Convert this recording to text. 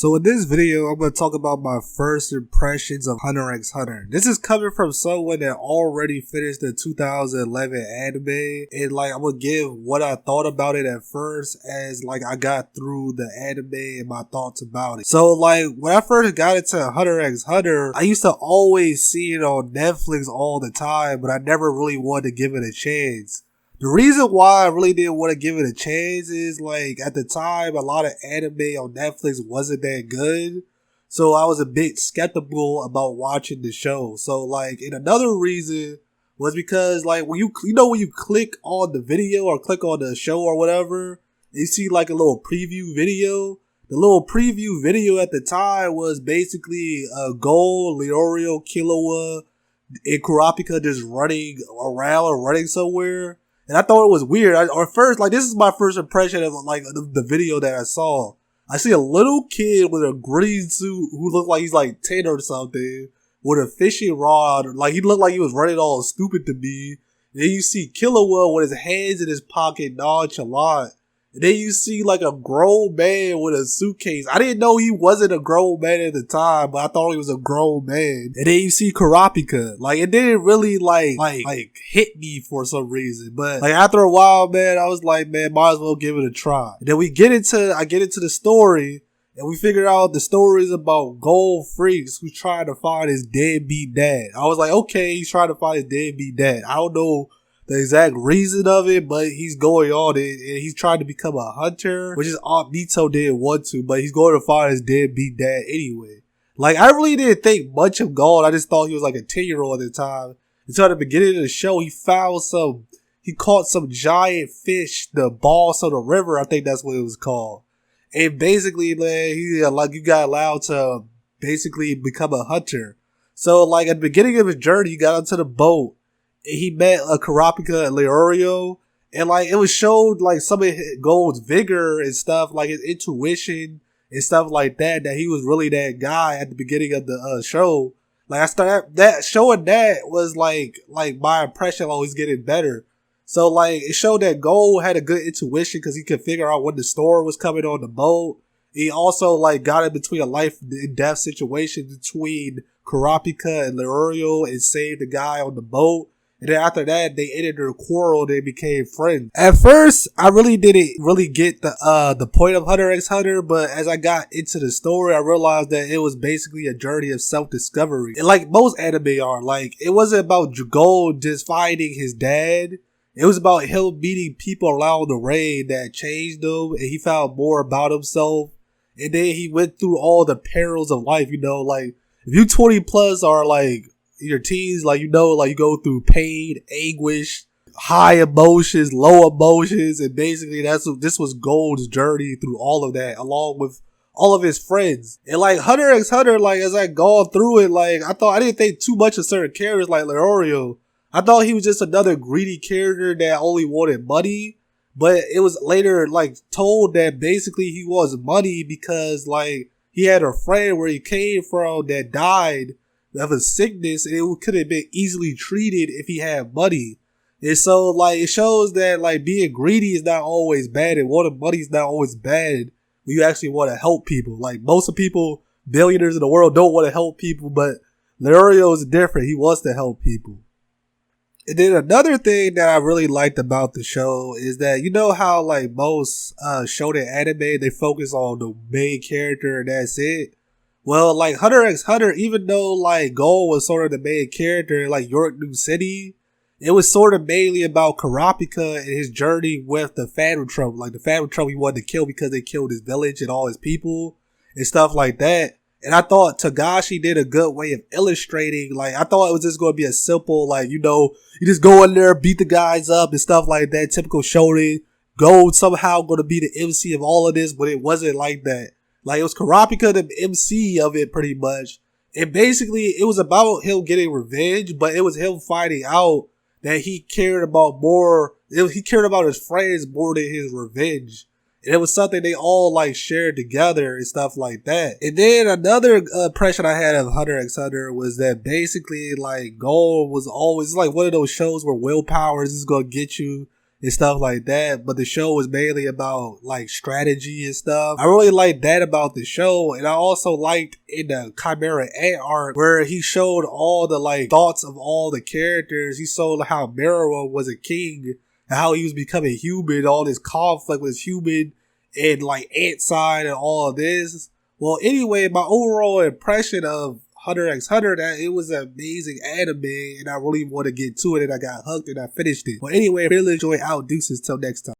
So in this video, I'm going to talk about my first impressions of Hunter x Hunter. This is coming from someone that already finished the 2011 anime, and I'm going to give what I thought about it at first as I got through the anime and my thoughts about it. So when I first got into Hunter x Hunter, I used to always see it on Netflix all the time, but I never really wanted to give it a chance. The reason why I really didn't want to give it a chance is at the time, a lot of anime on Netflix wasn't that good. So I was a bit skeptical about watching the show. So and another reason was because when you click on the video or click on the show or whatever, you see a little preview video. The little preview video at the time was basically Gold, Leorio, Killua, and Kurapika just running around or running somewhere. And I thought it was weird. This is my first impression of the video that I saw. I see a little kid with a green suit who looked like he's 10 or something with a fishing rod. He looked like he was running all stupid to me. And then you see Killua with his hands in his pocket nonchalant. And then you see a grown man with a suitcase. I didn't know he wasn't a grown man at the time, but I thought he was a grown man. And then you see Kurapika. It didn't really hit me for some reason. But after a while, man, I was might as well give it a try. And then I get into the story, and we figure out the story is about Gold Freaks who's trying to find his deadbeat dad. I was okay, he's trying to find his deadbeat dad. I don't know the exact reason of it, but he's going on it, and he's trying to become a hunter, which is Aunt Mito didn't want to, but he's going to find his deadbeat dad anyway. I really didn't think much of Gold. I just thought he was a 10-year-old at the time. Until at the beginning of the show, he caught some giant fish, the boss of the river, I think that's what it was called. And basically, man, you got allowed to basically become a hunter. So, at the beginning of his journey, he got onto the boat, and he met Kurapika and Leorio, and it was showed some of Gold's vigor and stuff, his intuition and stuff like that he was really that guy at the beginning of the show. I started that showing that was my impression always getting better. So it showed that Gold had a good intuition because he could figure out when the storm was coming on the boat. He also got in between a life and death situation between Kurapika and Leorio and saved the guy on the boat. And then after that, they ended their quarrel. They became friends. At first, I really didn't get the point of Hunter x Hunter, but as I got into the story, I realized that it was basically a journey of self-discovery. And most anime are, it wasn't about Gold just finding his dad. It was about him meeting people around the rain that changed him, and he found more about himself. And then he went through all the perils of life, if you 20 plus are your teens, you go through pain, anguish, high emotions, low emotions, and basically this was Gold's journey through all of that, along with all of his friends. And Hunter x Hunter, as I gone through it, I didn't think too much of certain characters like Leorio. I thought he was just another greedy character that only wanted money, but it was later told that basically he was money because he had a friend where he came from that died of a sickness, and it could have been easily treated if he had money. And so it shows that being greedy is not always bad, and wanting money is not always bad when you actually want to help people. Most of people, billionaires in the world, don't want to help people, but Leorio is different. He wants to help people. And then another thing that I really liked about the show is that how most shonen anime, they focus on the main character and that's it. Well, Hunter x Hunter, even though Gold was sort of the main character in York New City, it was sort of mainly about Kurapika and his journey with the Phantom Trouble. The Phantom Trouble he wanted to kill because they killed his village and all his people and stuff like that. And I thought Togashi did a good way of illustrating. I thought it was just going to be a simple, you just go in there, beat the guys up and stuff like that. Typical shonen. Gold somehow going to be the MC of all of this, but it wasn't like that. It was Kurapika, the MC of it pretty much. And basically, it was about him getting revenge, but it was him finding out that he cared about his friends more than his revenge. And it was something they all shared together and stuff like that. And then another impression I had of Hunter x Hunter was that basically Gold was always one of those shows where willpower is just going to get you. and stuff like that. But the show was mainly about like strategy and stuff. I really liked that about the show, and I also liked in the Chimera Ant arc where he showed all the like thoughts of all the characters. He showed how Meruem was a king and how he was becoming human, all this conflict with human and like ant side and all of this. Well, anyway, my overall impression of Hunter x Hunter, that it was an amazing anime and I really want to get to it, and I got hooked and I finished it. Well, anyway, really enjoy out. Deuces till next time.